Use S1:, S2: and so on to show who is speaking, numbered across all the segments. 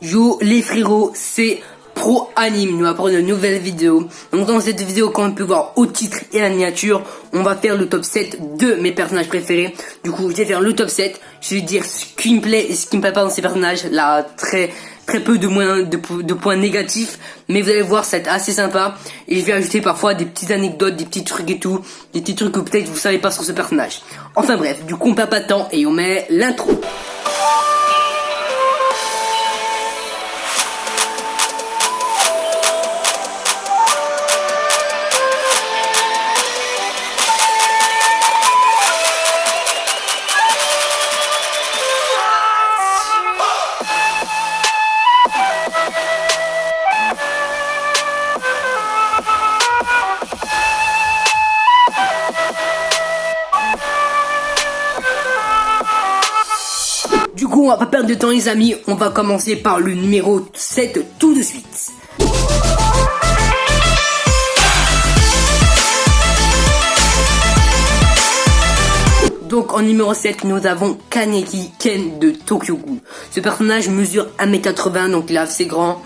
S1: Yo les frérots, c'est Pro Anime, nous apprendre une nouvelle vidéo. Donc dans cette vidéo, comme on peut voir au titre et à la miniature, on va faire le top 7 de mes personnages préférés. Du coup, je vais faire le top 7, je vais dire ce qui me plaît et ce qui me plaît pas dans ces personnages. Là, très peu de points négatifs, mais vous allez voir, ça va être assez sympa. Et je vais ajouter parfois des petites anecdotes, des petits trucs et tout, des petits trucs que peut-être vous savez pas sur ce personnage. Enfin bref, du coup on perd pas de temps et on met l'intro. Du coup, on va pas perdre de temps les amis, on va commencer par le numéro 7 tout de suite. Donc en numéro 7, nous avons Kaneki Ken de Tokyo Ghoul. Ce personnage mesure 1m80, donc il est assez grand.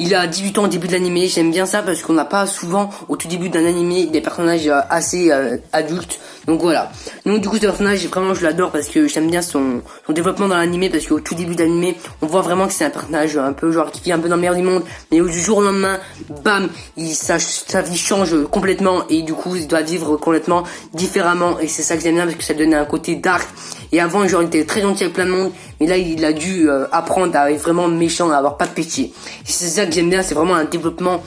S1: Il a 18 ans au début de l'animé, j'aime bien ça parce qu'on n'a pas souvent au tout début d'un animé des personnages assez adultes. Donc voilà. Donc du coup ce personnage vraiment je l'adore parce que j'aime bien son développement dans l'animé, parce qu'au tout début de l'animé on voit vraiment que c'est un personnage un peu genre qui vit un peu dans le meilleur du monde, mais du jour au lendemain, bam, sa vie change complètement et du coup il doit vivre complètement différemment, et c'est ça que j'aime bien parce que ça donne un côté dark. Et avant genre il était très gentil avec plein de monde, mais là il a dû apprendre à être vraiment méchant, à avoir pas de pitié. Et c'est ça que j'aime bien, c'est vraiment un développement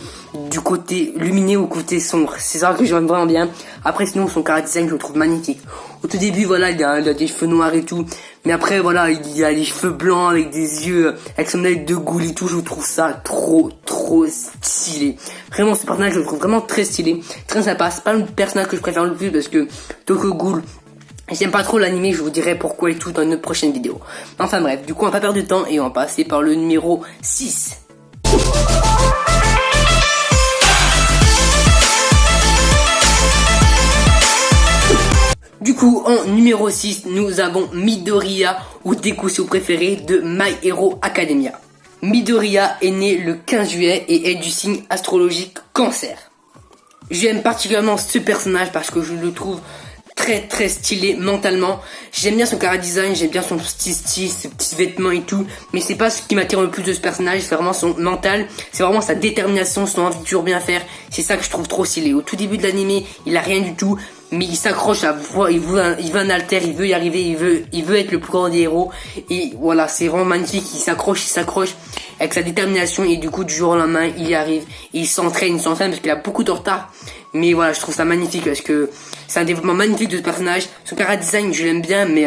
S1: du côté lumineux au côté sombre. C'est ça que j'aime vraiment bien. Après sinon son chara design je le trouve magnifique. Au tout début voilà il a des cheveux noirs et tout, mais après voilà il a les cheveux blancs avec des yeux, avec son œil de ghoul et tout. Je trouve ça trop stylé. Vraiment ce personnage je le trouve vraiment très stylé, très sympa. C'est pas le personnage que je préfère le plus parce que Tokyo Ghoul, j'aime pas trop l'animé, je vous dirai pourquoi et tout dans une prochaine vidéo. Enfin bref, du coup on va pas perdre de temps et on va passer par le numéro 6. Du coup, en numéro 6, nous avons Midoriya, ou Deku si vous préférez, de My Hero Academia. Midoriya est né le 15 juillet et est du signe astrologique Cancer. J'aime particulièrement ce personnage parce que je le trouve très stylé mentalement. J'aime bien son chara design, j'aime bien son petit style, ses petits vêtements et tout, mais c'est pas ce qui m'attire le plus de ce personnage, c'est vraiment son mental, c'est vraiment sa détermination, son envie de toujours bien faire. C'est ça que je trouve trop stylé. Au tout début de l'animé, il a rien du tout, mais il s'accroche à voir, il veut un alter, il veut y arriver, il veut être le plus grand des héros, et voilà, c'est vraiment magnifique. Il s'accroche avec sa détermination, et du coup du jour au lendemain il y arrive, et il s'entraîne parce qu'il a beaucoup de retard. Mais voilà, je trouve ça magnifique parce que c'est un développement magnifique de ce personnage. Son chara design je l'aime bien, mais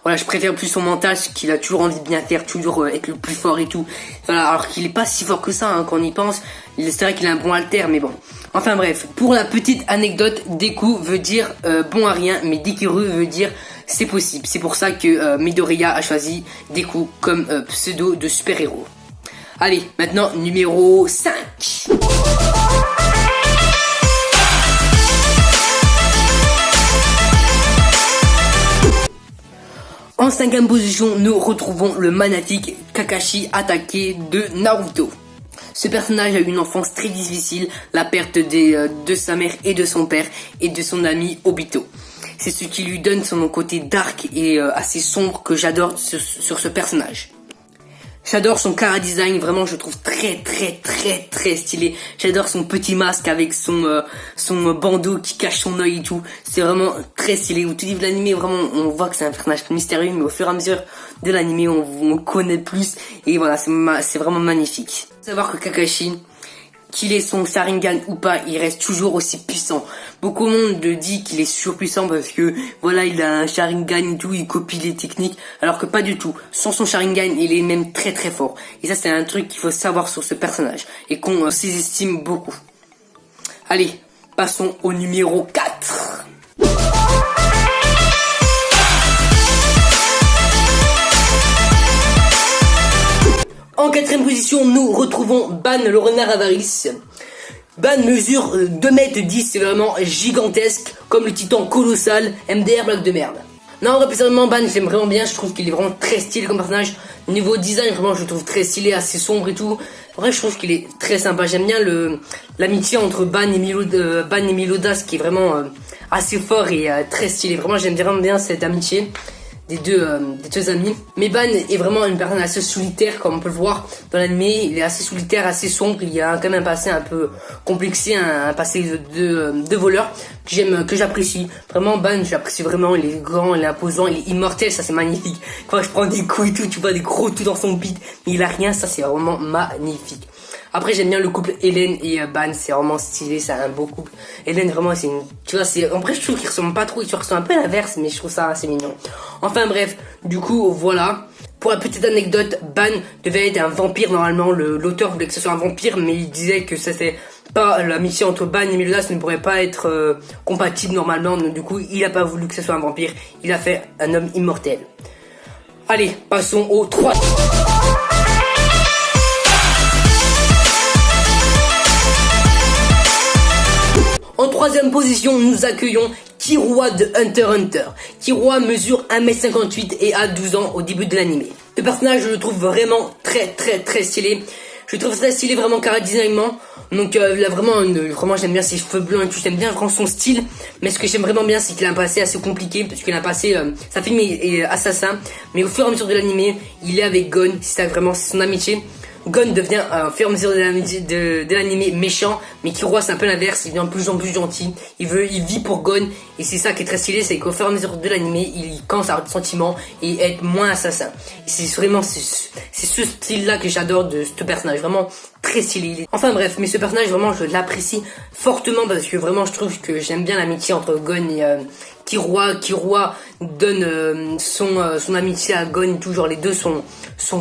S1: voilà, je préfère plus son mental, qu'il a toujours envie de bien faire, toujours être le plus fort et tout. Voilà, alors qu'il est pas si fort que ça hein, quand on y pense. C'est vrai qu'il a un bon alter, mais bon. Enfin bref, pour la petite anecdote, Deku veut dire bon à rien, mais Dekiru veut dire c'est possible. C'est pour ça que Midoriya a choisi Deku comme pseudo de super-héros. Allez, maintenant numéro 5. En 5e position, nous retrouvons le magnifique Kakashi Hatake de Naruto. Ce personnage a eu une enfance très difficile, la perte de sa mère et de son père et de son ami Obito. C'est ce qui lui donne son côté dark et assez sombre que j'adore sur ce personnage. J'adore son chara design, vraiment je le trouve très stylé. J'adore son petit masque avec son bandeau qui cache son œil et tout. C'est vraiment très stylé. Au tout début de l'animé, vraiment on voit que c'est un personnage mystérieux, mais au fur et à mesure de l'animé on le connaît plus. Et voilà, c'est vraiment magnifique. Faut savoir que Kakashi, qu'il ait son Sharingan ou pas, il reste toujours aussi puissant. Beaucoup de monde dit qu'il est surpuissant parce que voilà, il a un Sharingan et tout, il copie les techniques, alors que pas du tout. Sans son Sharingan, il est même très fort. Et ça c'est un truc qu'il faut savoir sur ce personnage et qu'on sous-estime beaucoup. Allez, passons au numéro 4. En 4e position, nous retrouvons Ban le renard avarice. Ban mesure 2,10 m, c'est vraiment gigantesque, comme le titan colossal MDR Black de merde. Non, en vrai, personnellement, Ban, j'aime vraiment bien. Je trouve qu'il est vraiment très stylé comme personnage. Niveau design, vraiment, je le trouve très stylé, assez sombre et tout. En vrai, je trouve qu'il est très sympa. J'aime bien l'amitié entre Ban et Milodas, qui est vraiment assez fort et très stylé. Vraiment, j'aime vraiment bien cette amitié des deux amis. Mais Ban est vraiment une personne assez solitaire, comme on peut le voir dans l'anime. Il est assez solitaire, assez sombre. Il a quand même un passé un peu complexé, un passé de voleur que j'apprécie. Vraiment, Ban, j'apprécie vraiment. Il est grand, il est imposant, il est immortel. Ça, c'est magnifique. Quand je prends des coups et tout, tu vois des gros tout dans son beat, mais il a rien. Ça, c'est vraiment magnifique. Après, j'aime bien le couple Hélène et Ban, c'est vraiment stylé, c'est un beau couple. Hélène, vraiment, c'est une, tu vois, en vrai, je trouve qu'ils ressemblent pas trop, ils ressemblent un peu à l'inverse, mais je trouve ça assez mignon. Enfin, bref, du coup, voilà. Pour la petite anecdote, Ban devait être un vampire, normalement, l'auteur voulait que ce soit un vampire, mais il disait que c'était pas, l'amitié entre Ban et Milodas ne pourrait pas être compatible normalement, donc du coup, il a pas voulu que ce soit un vampire, il a fait un homme immortel. Allez, passons au 3. En troisième position, nous accueillons Killua de Hunter x Hunter. Killua mesure 1m58 et a 12 ans au début de l'anime. Le personnage, je le trouve vraiment très stylé. Je le trouve très stylé vraiment designement. Donc là vraiment j'aime bien ses cheveux blancs et tout, j'aime bien vraiment son style. Mais ce que j'aime vraiment bien, c'est qu'il a un passé assez compliqué, parce qu'il a un passé, sa film est assassin. Mais au fur et à mesure de l'anime, il est avec Gon, c'est vraiment son amitié. Gon devient au fur et à mesure de l'anime méchant, mais Killua c'est un peu l'inverse, il devient de plus en plus gentil, il vit pour Gon, et c'est ça qui est très stylé, c'est qu'au fur et à mesure de l'anime, il commence à avoir des sentiments et être moins assassin. Et c'est vraiment c'est ce style là que j'adore de ce personnage, vraiment très stylé. Enfin bref, mais ce personnage vraiment je l'apprécie fortement parce que vraiment je trouve que j'aime bien l'amitié entre Gon et Killua donne son amitié à Gon et tout, genre les deux sont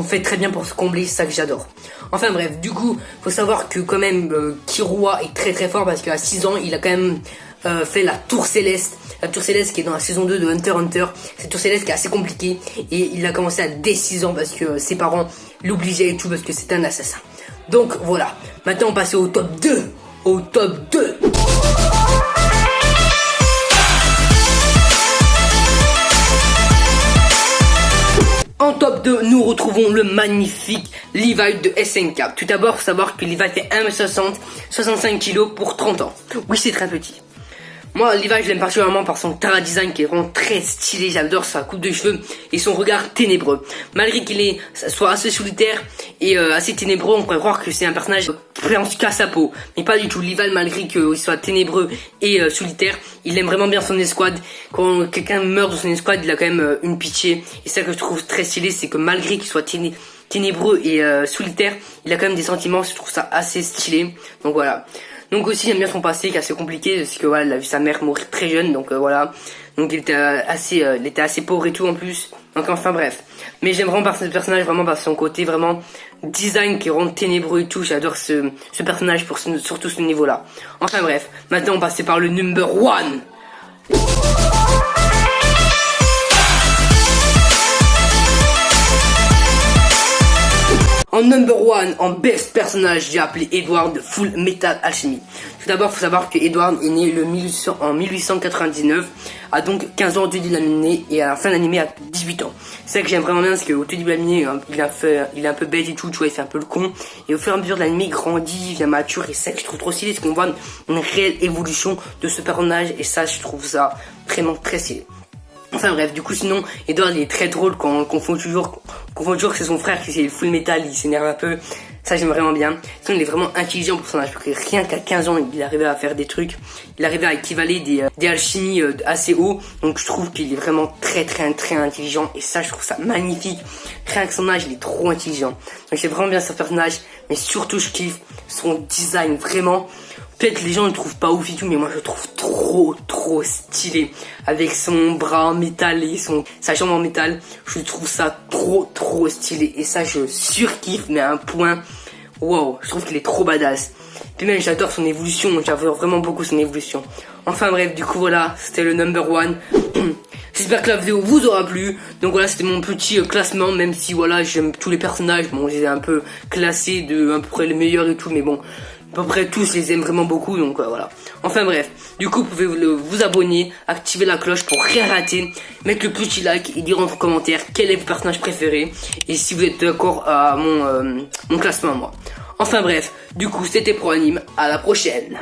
S1: faits très bien pour se combler, c'est ça que j'adore. Enfin bref, du coup, faut savoir que quand même Killua est très fort parce qu'à 6 ans, il a quand même fait la Tour Céleste. La Tour Céleste qui est dans la saison 2 de Hunter x Hunter. Cette Tour Céleste qui est assez compliquée et il a commencé à dès 6 ans parce que ses parents l'obligeaient et tout parce que c'est un assassin. Donc voilà, maintenant on passe au top 2. Au top 2. En top 2, nous retrouvons le magnifique Levi de SNK. Tout d'abord, faut savoir que Levi fait 1m60, 65 kg pour 30 ans. Oui, c'est très petit. Moi, Levi, je l'aime particulièrement par son Tara design qui est vraiment très stylé. J'adore sa coupe de cheveux et son regard ténébreux. Malgré qu'il soit assez solitaire et assez ténébreux, on pourrait croire que c'est un personnage presque à sa peau. Mais pas du tout. Levi, malgré qu'il soit ténébreux et solitaire, il aime vraiment bien son escouade. Quand quelqu'un meurt dans son escouade, il a quand même une pitié. Et ça que je trouve très stylé, c'est que malgré qu'il soit ténébreux et solitaire, il a quand même des sentiments. Je trouve ça assez stylé. Donc voilà. Donc aussi j'aime bien son passé qui est assez compliqué parce que voilà, il a vu sa mère mourir très jeune, donc voilà. Donc il était assez pauvre et tout en plus. Donc enfin bref. Mais j'aime vraiment ce personnage vraiment par son côté vraiment design qui rend ténébreux et tout. J'adore ce personnage pour surtout ce niveau là. Enfin bref. Maintenant on passe par le number 1. En number 1, en best personnage, j'ai appelé Edward de Full Metal Alchemy. Tout d'abord, faut savoir que Edward est né en 1899, a donc 15 ans au début de l'année et à la fin de l'année à 18 ans. C'est ça que j'aime vraiment bien, parce qu'au début de l'année, il est un peu bête et tout, tu vois, il fait un peu le con. Et au fur et à mesure de l'année, il grandit, il devient mature, et c'est ça que je trouve trop stylé, c'est qu'on voit une réelle évolution de ce personnage, et ça, je trouve ça vraiment très stylé. Enfin bref, du coup sinon, Edward il est très drôle quand on confond toujours que c'est son frère qui c'est le full metal, il s'énerve un peu. Ça j'aime vraiment bien. Sinon il est vraiment intelligent pour son âge, parce que rien qu'à 15 ans il arrivait à faire des trucs, il arrivait à équivaler des alchimies assez hauts. Donc je trouve qu'il est vraiment très intelligent et ça je trouve ça magnifique. Rien que son âge il est trop intelligent. Donc c'est vraiment bien ce personnage, mais surtout je kiffe son design vraiment. Peut-être les gens ne le trouvent pas ouf et tout, mais moi je le trouve trop stylé. Avec son bras en métal et sa jambe en métal, je trouve ça trop stylé. Et ça je surkiffe, mais à un point, wow, je trouve qu'il est trop badass. Puis même j'adore son évolution, j'adore vraiment beaucoup son évolution. Enfin bref, du coup voilà, c'était le number 1. J'espère que la vidéo vous aura plu. Donc voilà, c'était mon petit classement, même si voilà, j'aime tous les personnages. Bon, je les ai un peu classés de à peu près les meilleurs et tout, mais bon, À peu près tous les aiment vraiment beaucoup, donc voilà. Enfin bref, du coup vous pouvez vous abonner, activer la cloche pour rien rater, mettre le petit like et dire en commentaire quel est votre personnage préféré et si vous êtes d'accord à mon classement à moi. Enfin bref, du coup c'était ProAnime, à la prochaine.